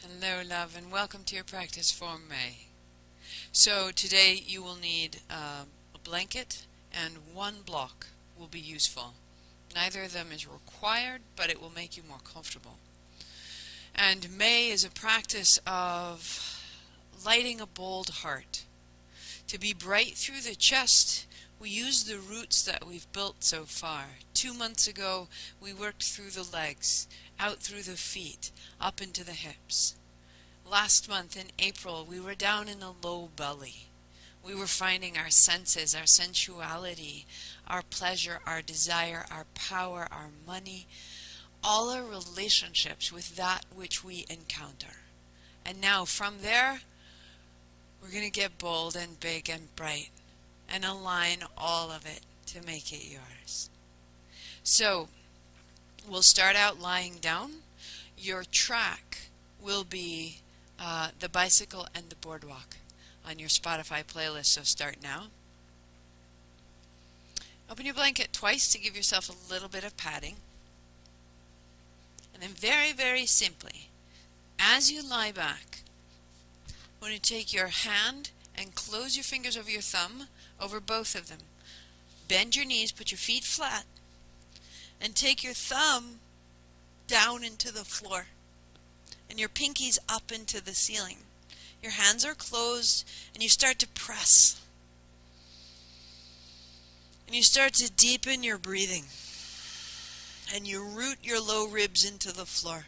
Hello, love, and welcome to your practice for May. So today you will need a blanket and one block will be useful. Neither of them is required, but it will make you more comfortable. And May is a practice of lighting a bold heart. To be bright through the chest, we use the roots that we've built so far. 2 months ago, we worked through the legs, out through the feet, up into the hips. Last month in April, we were down in a low belly. We were finding our senses, our sensuality, our pleasure, our desire, our power, our money, all our relationships with that which we encounter. And now from there, we're going to get bold and big and bright and align all of it to make it yours. So, we'll start out lying down. Your track will be the bicycle and the boardwalk on your Spotify playlist, so start now. Open your blanket twice to give yourself a little bit of padding. And then very, very simply, as you lie back, I want to take your hand and close your fingers over your thumb, over both of them. Bend your knees, put your feet flat, and take your thumb down into the floor and your pinkies up into the ceiling. Your hands are closed and you start to press. And you start to deepen your breathing. And you root your low ribs into the floor.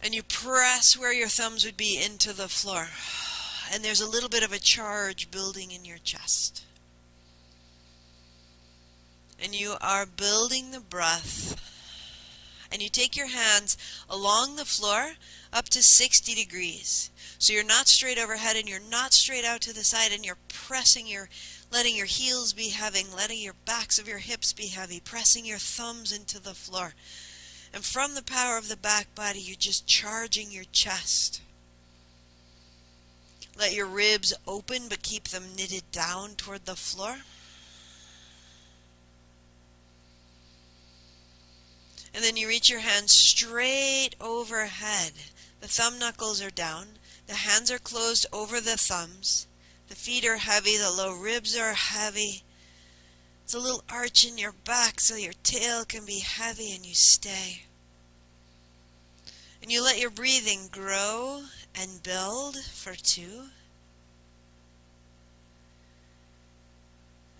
And you press where your thumbs would be into the floor. And there's a little bit of a charge building in your chest. And you are building the breath. And you take your hands along the floor up to 60 degrees. So you're not straight overhead and you're not straight out to the side, and you're pressing letting your heels be heavy, letting your backs of your hips be heavy, pressing your thumbs into the floor. And from the power of the back body, you're just charging your chest. Let your ribs open, but keep them knitted down toward the floor. And then you reach your hands straight overhead. The thumb knuckles are down. The hands are closed over the thumbs. The feet are heavy. The low ribs are heavy. It's a little arch in your back so your tail can be heavy, and you stay. And you let your breathing grow and build for 2.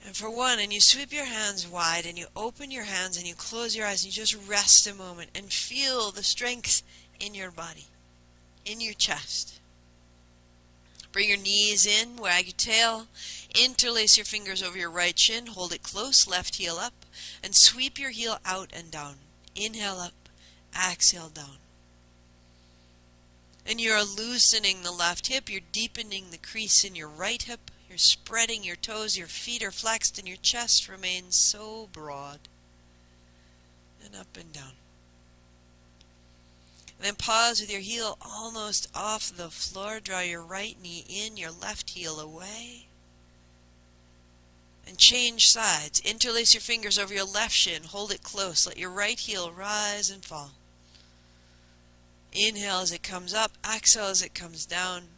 And for 1, and you sweep your hands wide, and you open your hands, and you close your eyes, and you just rest a moment and feel the strength in your body, in your chest. Bring your knees in, wag your tail, interlace your fingers over your right shin, hold it close, left heel up, and sweep your heel out and down. Inhale up, exhale down. And you're loosening the left hip, you're deepening the crease in your right hip, you're spreading your toes, your feet are flexed, and your chest remains so broad. And up and down. And then pause with your heel almost off the floor. Draw your right knee in, your left heel away. And change sides. Interlace your fingers over your left shin. Hold it close. Let your right heel rise and fall. Inhale as it comes up. Exhale as it comes down.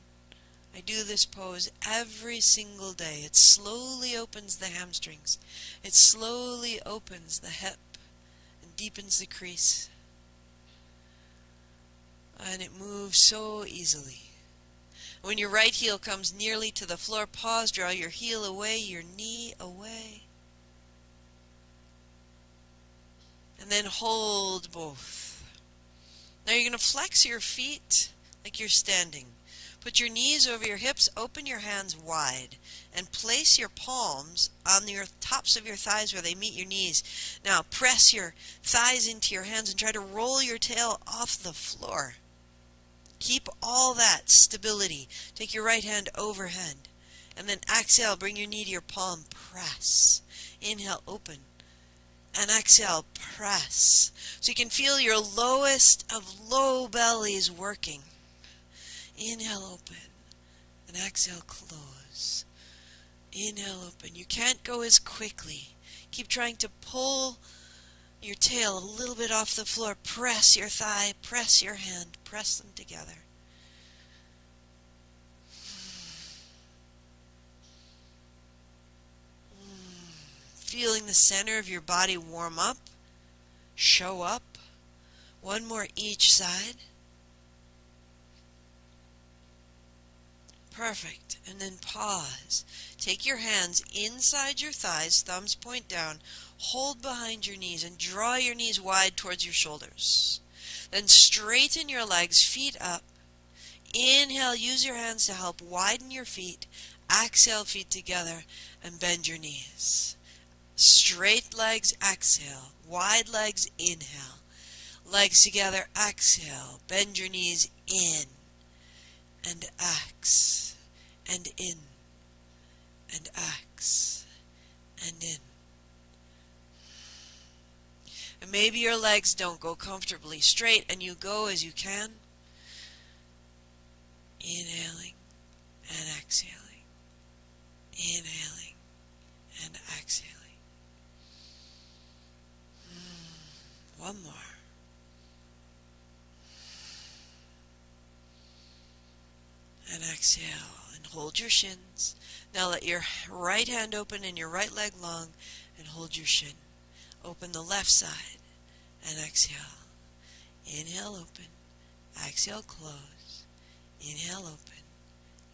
I do this pose every single day. It slowly opens the hamstrings. It slowly opens the hip and deepens the crease. And it moves so easily. When your right heel comes nearly to the floor, pause, draw your heel away, your knee away. And then hold both. Now you're going to flex your feet like you're standing. Put your knees over your hips, open your hands wide, and place your palms on your tops of your thighs where they meet your knees. Now press your thighs into your hands and try to roll your tail off the floor. Keep all that stability. Take your right hand overhead. And then exhale, bring your knee to your palm, press. Inhale, open. And exhale, press. So you can feel your lowest of low bellies working. Inhale, open. And exhale, close. Inhale, open. You can't go as quickly. Keep trying to pull Your tail a little bit off the floor. Press your thigh, press your hand, press them together. Feeling the center of your body warm up, show up. One more each side. Perfect. And then pause. Take your hands inside your thighs, thumbs point down. Hold behind your knees and draw your knees wide towards your shoulders. Then straighten your legs, feet up. Inhale, use your hands to help widen your feet. Exhale, feet together, and bend your knees. Straight legs, exhale. Wide legs, inhale. Legs together, exhale. Bend your knees in and ax and in and ax and in. And maybe your legs don't go comfortably straight and you go as you can. Inhaling and exhaling. Inhaling and exhaling. One more. And exhale and hold your shins. Now let your right hand open and your right leg long and hold your shin. Open the left side and exhale. Inhale, open. Exhale, close. Inhale, open.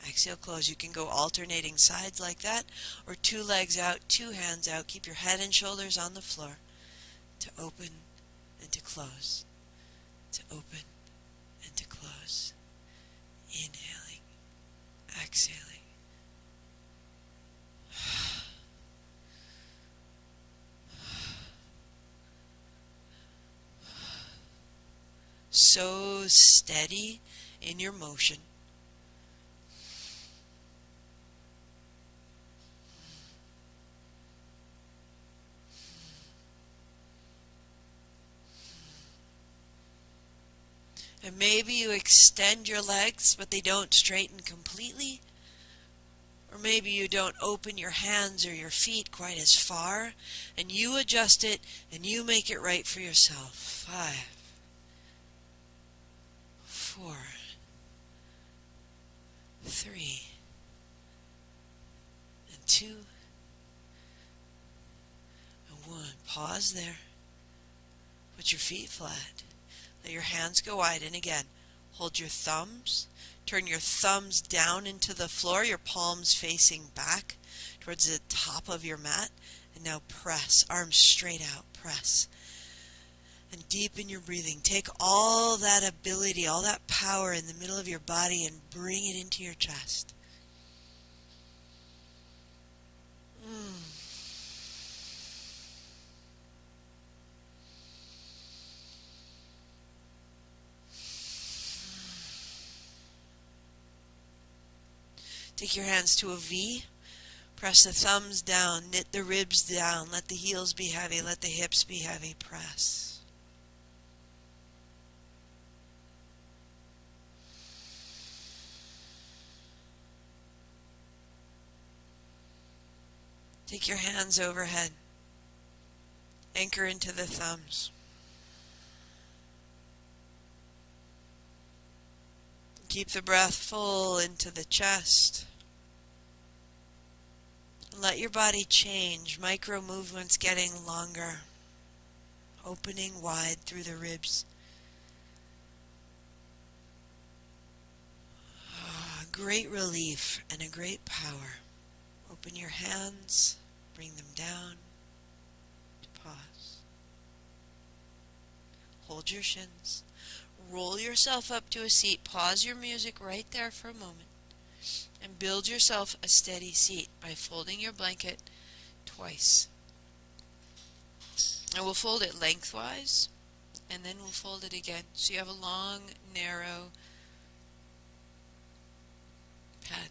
Exhale, close. You can go alternating sides like that, or two legs out, two hands out. Keep your head and shoulders on the floor. To open and to close. To open and to close. Inhaling, exhaling. So steady in your motion. And maybe you extend your legs, but they don't straighten completely. Or maybe you don't open your hands or your feet quite as far, and you adjust it and you make it right for yourself. 5, 4, 3, and 2, and 1. Pause there. Put your feet flat. Let your hands go wide, and again, hold your thumbs. Turn your thumbs down into the floor, your palms facing back towards the top of your mat. And now press, arms straight out, press. And deepen your breathing. Take all that ability, all that power in the middle of your body and bring it into your chest. Take your hands to a V. Press the thumbs down. Knit the ribs down. Let the heels be heavy. Let the hips be heavy. Press. Take your hands overhead. Anchor into the thumbs. Keep the breath full into the chest. Let your body change. Micro movements getting longer. Opening wide through the ribs. Great relief and a great power. Open your hands. Bring them down. Pause. Hold your shins. Roll yourself up to a seat. Pause your music right there for a moment. And build yourself a steady seat by folding your blanket twice. And we'll fold it lengthwise, and then we'll fold it again. So you have a long, narrow pad.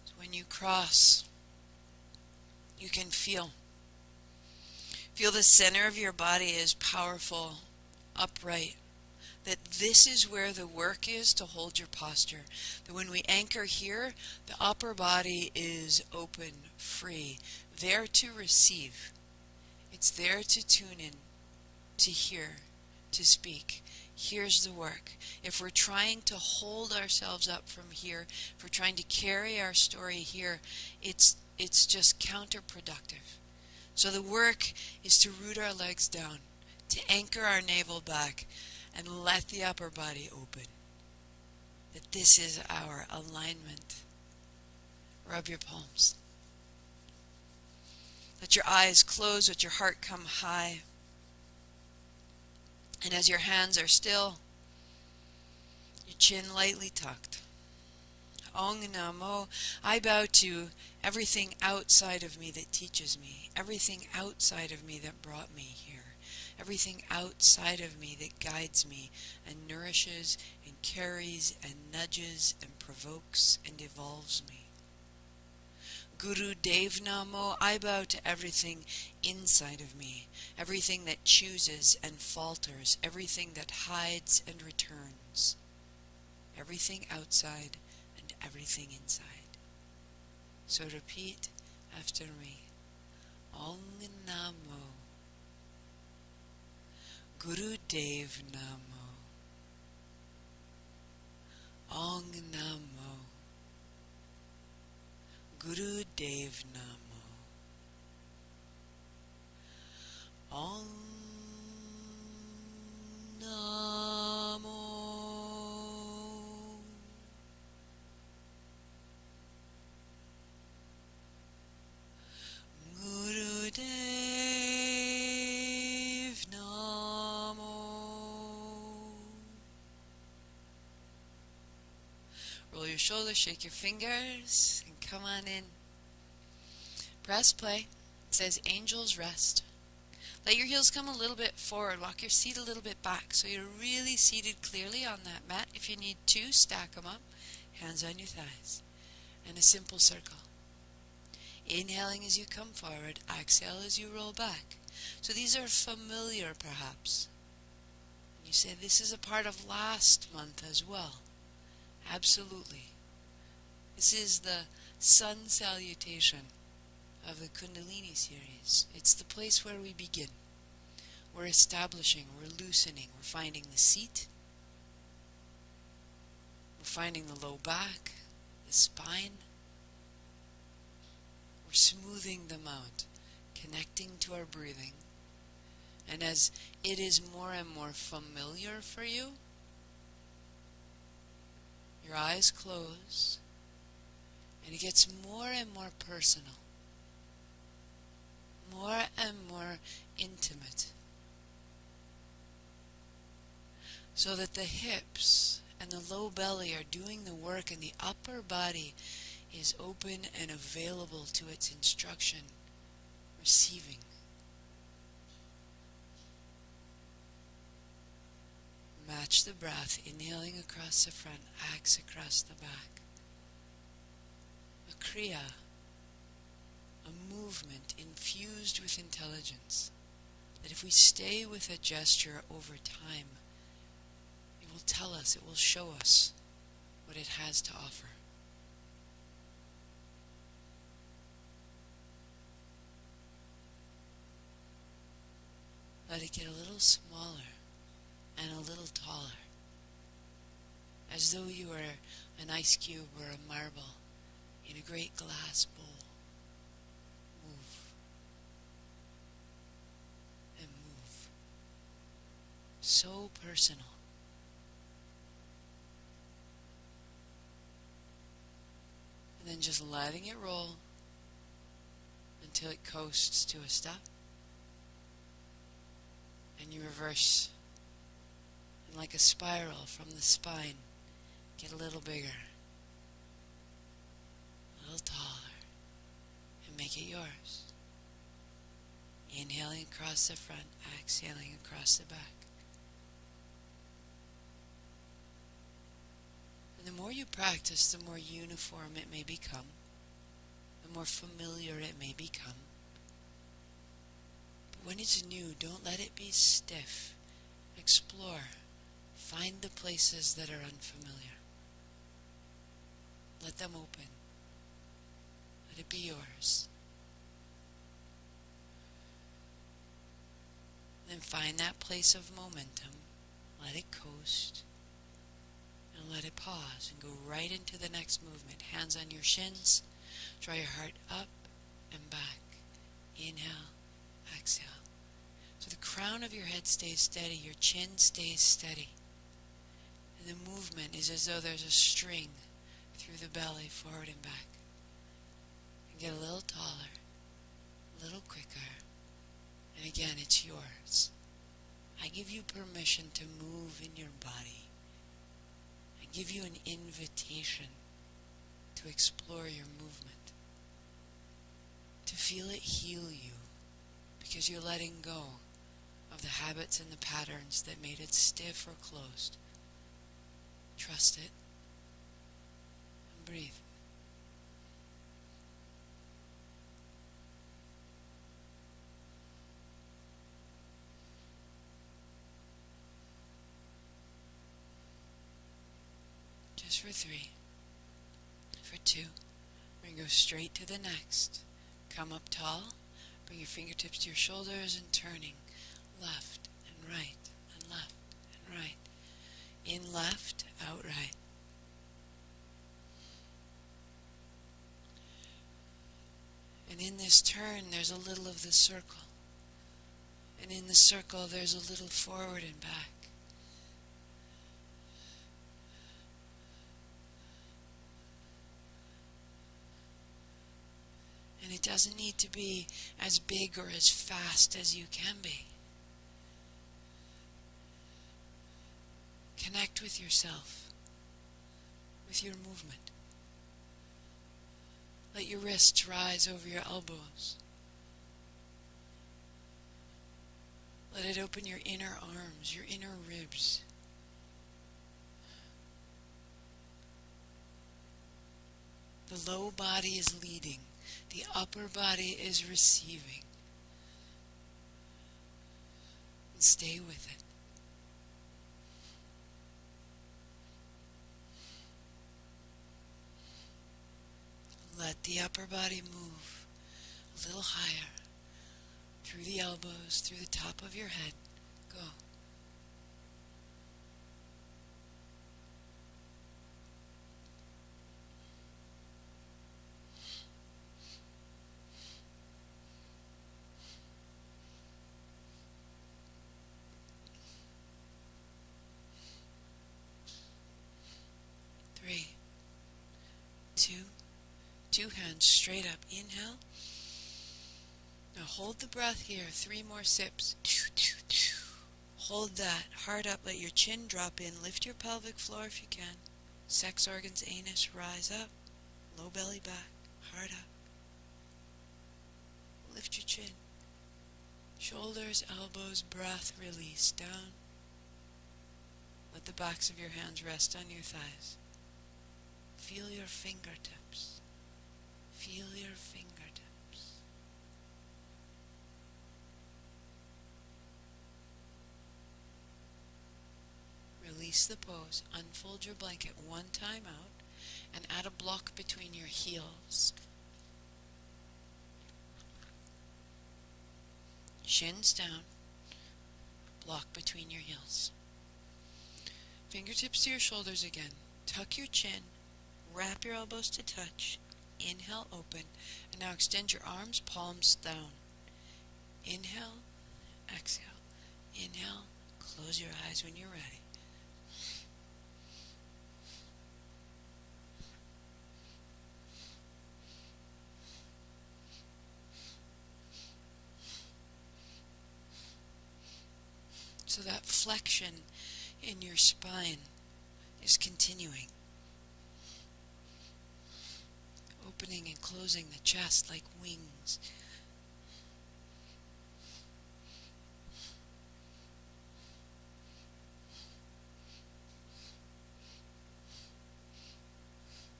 So when you cross, you can feel the center of your body is powerful, upright. That this is where the work is to hold your posture. That when we anchor here, the upper body is open, free. there to receive. It's there to tune in, to hear, to speak. Here's the work. If we're trying to hold ourselves up from here, if we're trying to carry our story here, it's just counterproductive. So the work is to root our legs down, to anchor our navel back, and let the upper body open. That this is our alignment. Rub your palms. Let your eyes close, let your heart come high. And as your hands are still, your chin lightly tucked. Ong Namo, I bow to everything outside of me that teaches me, everything outside of me that brought me here, everything outside of me that guides me and nourishes and carries and nudges and provokes and evolves me. Guru Dev Namo, I bow to everything inside of me, everything that chooses and falters, everything that hides and returns, everything outside and everything inside. So repeat after me. Ong Namo. Guru Dev Namo. Ong Namo. Guru Dev Namo. Om Namo. Guru Dev Namo. Roll your shoulders, shake your fingers, and come on in. Press play. It says Angels Rest. Let your heels come a little bit forward. Walk your seat a little bit back so you're really seated clearly on that mat. If you need to, stack them up. Hands on your thighs. And a simple circle. Inhaling as you come forward. Exhale as you roll back. So these are familiar perhaps. And you say this is a part of last month as well. Absolutely. This is the sun salutation of the Kundalini series. It's the place where we begin. We're establishing, we're loosening, we're finding the seat, we're finding the low back, the spine, we're smoothing them out, connecting to our breathing. And as it is more and more familiar for you, your eyes close, and it gets more and more personal, more and more intimate, so that the hips and the low belly are doing the work and the upper body is open and available to its instruction, receiving. Match the breath, inhaling across the front, exhale across the back. A kriya, a movement infused with intelligence, that if we stay with a gesture over time, it will tell us, it will show us what it has to offer. Let it get a little smaller and a little taller, as though you were an ice cube or a marble in a great glass bowl. Move and move. So personal. And then just letting it roll until it coasts to a stop. And you reverse. And like a spiral from the spine, get a little bigger, a little taller, and make it yours. Inhaling across the front, exhaling across the back. And the more you practice, the more uniform it may become, the more familiar it may become. But when it's new, don't let it be stiff. Explore. Find the places that are unfamiliar. Let them open. Let it be yours. then find that place of momentum. Let it coast. And let it pause and go right into the next movement. Hands on your shins. Draw your heart up and back. Inhale, exhale. So the crown of your head stays steady, your chin stays steady. And the movement is as though there's a string through the belly, forward and back. And get a little taller, a little quicker. And again, it's yours. I give you permission to move in your body. I give you an invitation to explore your movement, to feel it heal you, because you're letting go of the habits and the patterns that made it stiff or closed. Trust it and breathe. Just for 3, for 2, we're going to go straight to the next. Come up tall, bring your fingertips to your shoulders and turning left and right and left and right. In left, out right. And in this turn, there's a little of the circle. And in the circle, there's a little forward and back. And it doesn't need to be as big or as fast as you can be. Connect with yourself, with your movement. Let your wrists rise over your elbows. Let it open your inner arms, your inner ribs. The low body is leading. The upper body is receiving. And stay with it. Let the upper body move a little higher, through the elbows, through the top of your head. Go. Three, two hands straight up. Inhale. Now hold the breath here. 3 more sips. Hold that. Heart up. Let your chin drop in. Lift your pelvic floor if you can. Sex organs, anus, rise up. Low belly back. Heart up. Lift your chin. Shoulders, elbows, breath, release. Down. Let the backs of your hands rest on your thighs. Feel your fingertips. Feel your fingertips. Release the pose. Unfold your blanket 1 time out and add a block between your heels. Shins down. Block between your heels. Fingertips to your shoulders again. Tuck your chin. Wrap your elbows to touch. Inhale, open. And now extend your arms, palms down. Inhale, exhale. Inhale, close your eyes when you're ready. So that flexion in your spine is continuing. Opening and closing the chest like wings.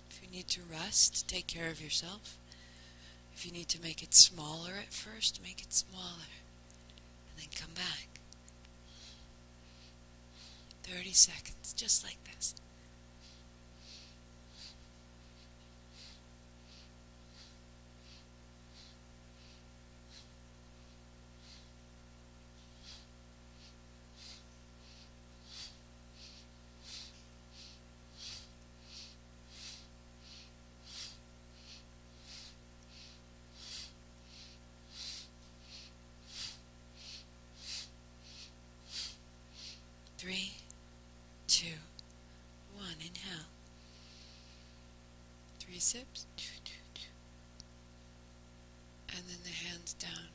If you need to rest, take care of yourself. If you need to make it smaller at first, make it smaller. And then come back. 30 seconds, just like this. 3, 2, 1. Inhale. 3 sips. And then the hands down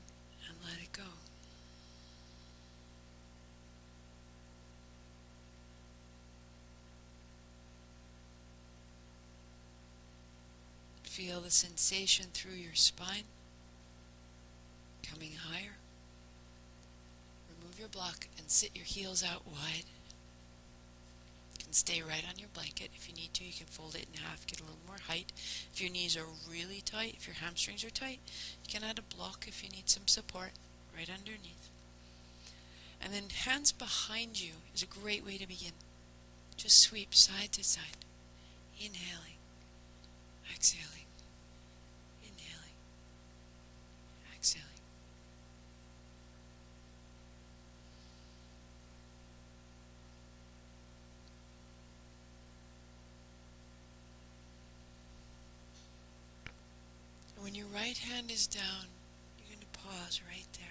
and let it go. Feel the sensation through your spine, coming higher. Remove your block and sit your heels out wide. You can stay right on your blanket. If you need to, you can fold it in half, get a little more height. If your knees are really tight, if your hamstrings are tight, you can add a block if you need some support right underneath. And then hands behind you is a great way to begin. Just sweep side to side, inhaling, exhaling. Exhaling. When your right hand is down, you're going to pause right there.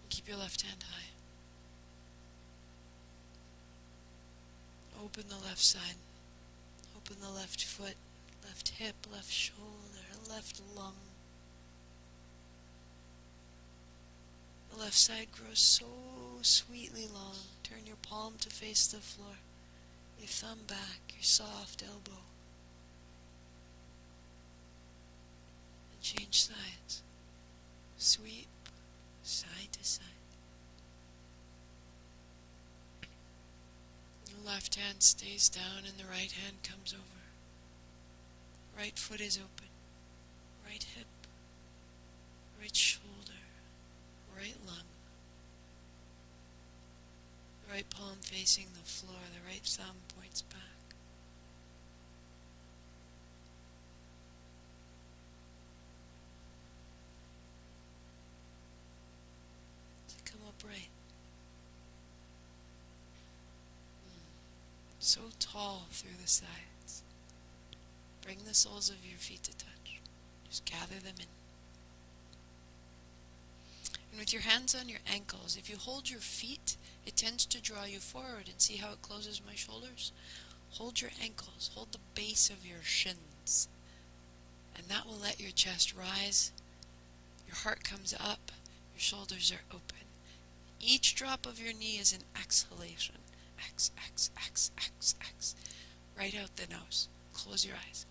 Keep your left hand high. Open the left side. Open the left foot, left hip, left shoulder, left lung. The left side grows so sweetly long. Turn your palm to face the floor. Your thumb back, your soft elbow. And change sides. Sweep side to side. The left hand stays down and the right hand comes over. Right foot is open. Right hip. Right shoulder. Right lung. The right palm facing the floor. The right thumb points back. So come upright. So tall through the sides. Bring the soles of your feet to touch. Just gather them in. And with your hands on your ankles, if you hold your feet, it tends to draw you forward. And see how it closes my shoulders? Hold your ankles. Hold the base of your shins. And that will let your chest rise. Your heart comes up. Your shoulders are open. Each drop of your knee is an exhalation. X, X, X, X, X. Right out the nose. Close your eyes.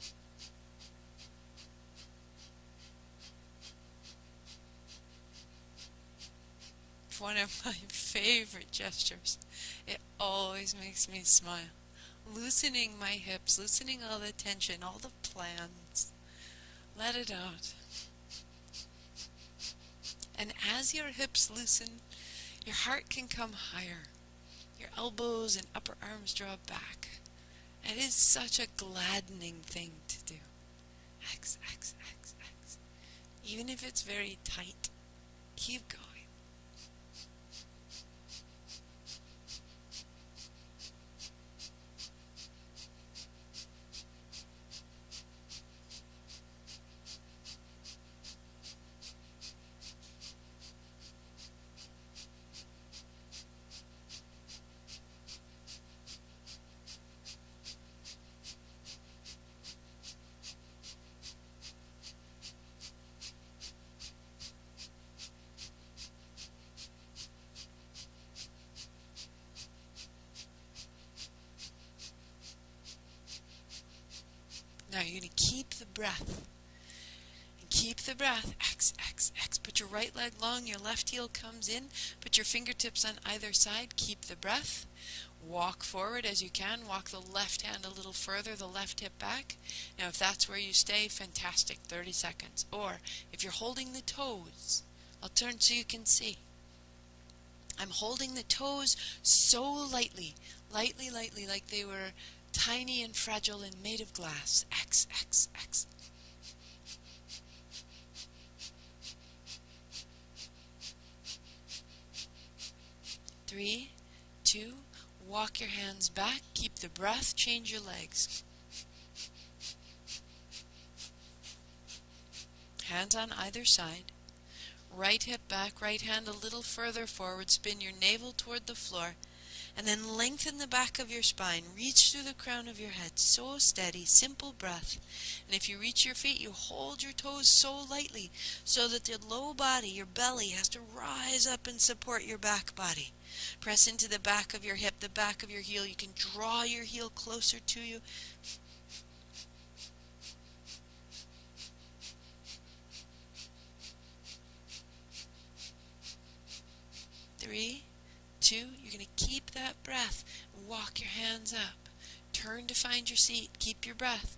One of my favorite gestures. It always makes me smile. Loosening my hips, loosening all the tension, all the plans. Let it out. And as your hips loosen, your heart can come higher. Your elbows and upper arms draw back. It is such a gladdening thing to do. X, X, X, X. Even if it's very tight, keep going. Now you're going to keep the breath. And keep the breath. X, X, X. Put your right leg long. Your left heel comes in. Put your fingertips on either side. Keep the breath. Walk forward as you can. Walk the left hand a little further, the left hip back. Now if that's where you stay, fantastic, 30 seconds. Or if you're holding the toes, I'll turn so you can see. I'm holding the toes so lightly, lightly, lightly, like they were tiny and fragile and made of glass. X, X, X. Three, two, walk your hands back, keep the breath, change your legs. Hands on either side. Right hip back, right hand a little further forward, spin your navel toward the floor, And then lengthen the back of your spine. Reach through the crown of your head. So steady, simple breath. And if you reach your feet, you hold your toes so lightly so that the low body, your belly, has to rise up and support your back body. Press into the back of your hip, the back of your heel. You can draw your heel closer to you. Three, two, you're going to keep that breath. Walk your hands up. Turn to find your seat. Keep your breath.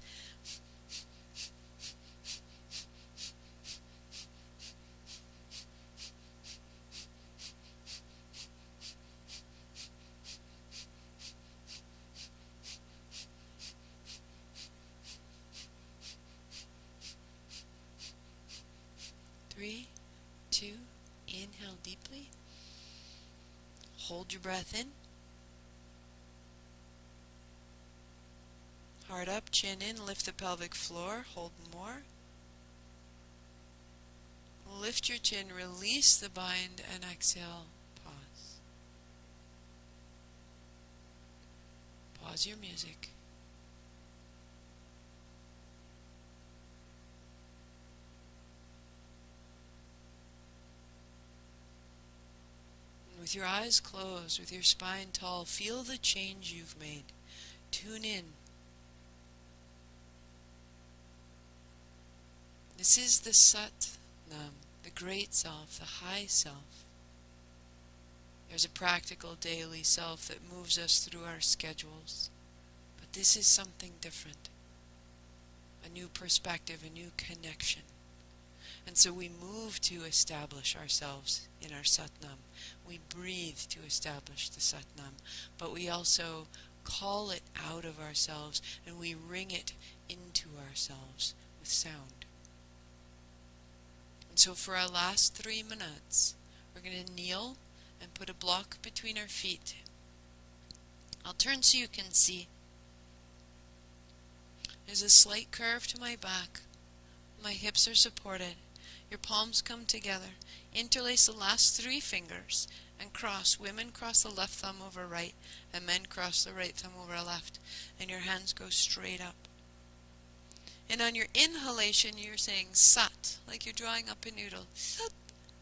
Three, two, inhale deeply. Hold your breath in. Heart up, chin in, lift the pelvic floor, hold more. Lift your chin, release the bind, and exhale, pause. Pause your music. With your eyes closed, with your spine tall, feel the change you've made. Tune in. This is the Sat Nam, the great self, the high self. There's a practical daily self that moves us through our schedules. But this is something different. A new perspective, a new connection. And so we move to establish ourselves in our Sat Nam. We breathe to establish the Sat Nam. But we also call it out of ourselves and we ring it into ourselves with sound. So for our last 3 minutes, we're going to kneel and put a block between our feet. I'll turn so you can see. There's a slight curve to my back. My hips are supported. Your palms come together. Interlace the last 3 fingers and cross. Women cross the left thumb over right, and men cross the right thumb over left. And your hands go straight up. And on your inhalation, you're saying Sat, like you're drawing up a noodle. Sat.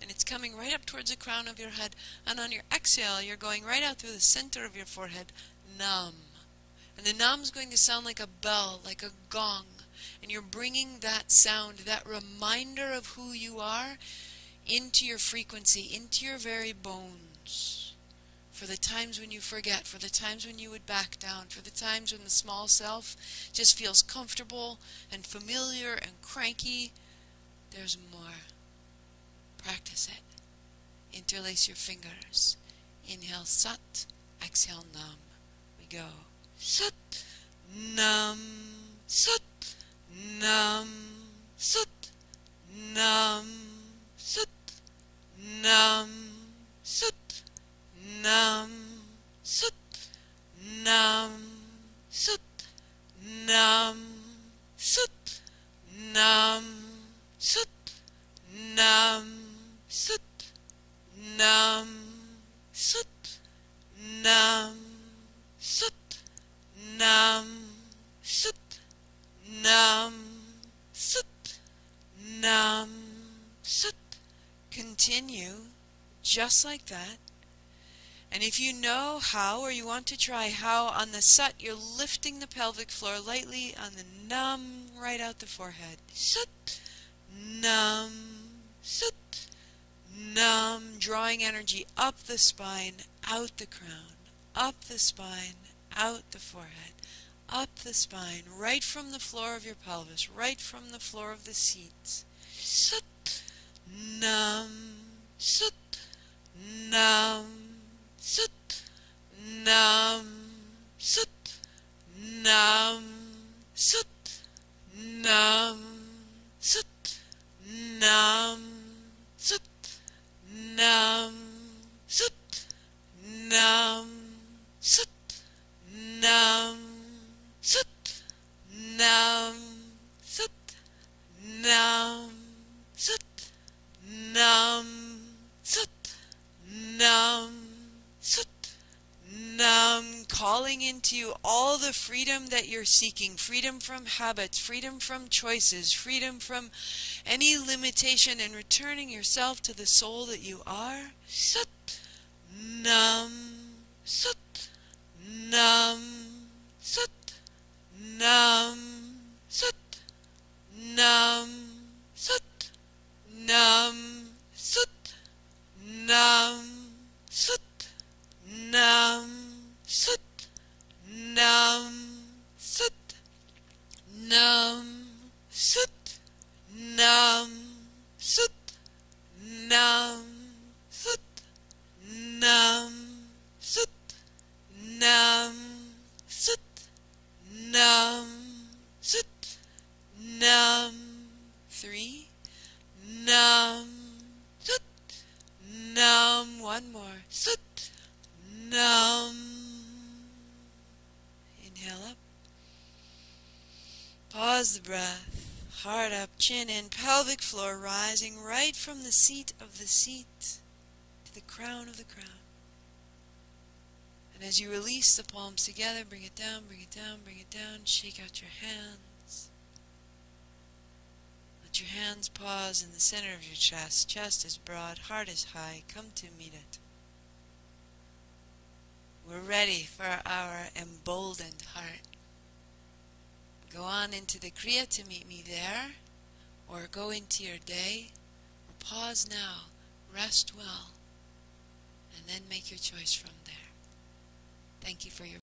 And it's coming right up towards the crown of your head. And on your exhale, you're going right out through the center of your forehead. Nam. And the Nam's going to sound like a bell, like a gong. And you're bringing that sound, that reminder of who you are, into your frequency, into your very bones. For the times when you forget, for the times when you would back down, for the times when the small self just feels comfortable and familiar and cranky, there's more. Practice it. Interlace your fingers. Inhale Sat, exhale Nam. We go. Sat, Nam, Sat, Nam, Sat, Nam, Sat, Nam, Sat, Nam, Sat, Nam, Sat, Nam, Sat, Nam, Sat, Nam, Sat, Nam, Sat, Nam, Sat, Nam, Sat, Nam, Sat, Nam, Sat. Continue just like that. And if you know how, or you want to try how, on the Sat, you're lifting the pelvic floor lightly, on the Nam, right out the forehead. Sat, Nam, Sat, Nam, drawing energy up the spine, out the crown, up the spine, out the forehead, up the spine, right from the floor of your pelvis, right from the floor of the seats. Sat, Nam, Sat, Nam, Sat, Nam, Sat, Nam, Sat, Nam, Sat, Nam, Sat, Nam, Sat, Nam, Sat, Nam, Sat, Nam, Sat, Nam, Sat, Nam, Sat, Nam, Sat, Nam, calling into you all the freedom that you're seeking, freedom from habits, freedom from choices, freedom from any limitation, and returning yourself to the soul that you are. Sut, Nam, Sut, Nam, Sut, Nam, Sut, Nam, Sut, Nam, Sut, Nam, Sut, Nam, Sut, Nam, Sut, Nam, Sut, Nam, Sut, Nam, Sut, Nam, Sut, Nam, Sut, Nam, Sut, Nam. 3. Nam, Sut, Nam. One more. Sut, Nam. Inhale up. Pause the breath. Heart up, chin in, pelvic floor rising right from the seat of the seat to the crown of the crown. And as you release the palms together, bring it down, bring it down, bring it down. Shake out your hands. Let your hands pause in the center of your chest. Chest is broad, heart is high. Come to meet it. We're ready for our emboldened heart. Go on into the Kriya to meet me there, or go into your day, or pause now, rest well, and then make your choice from there. Thank you for your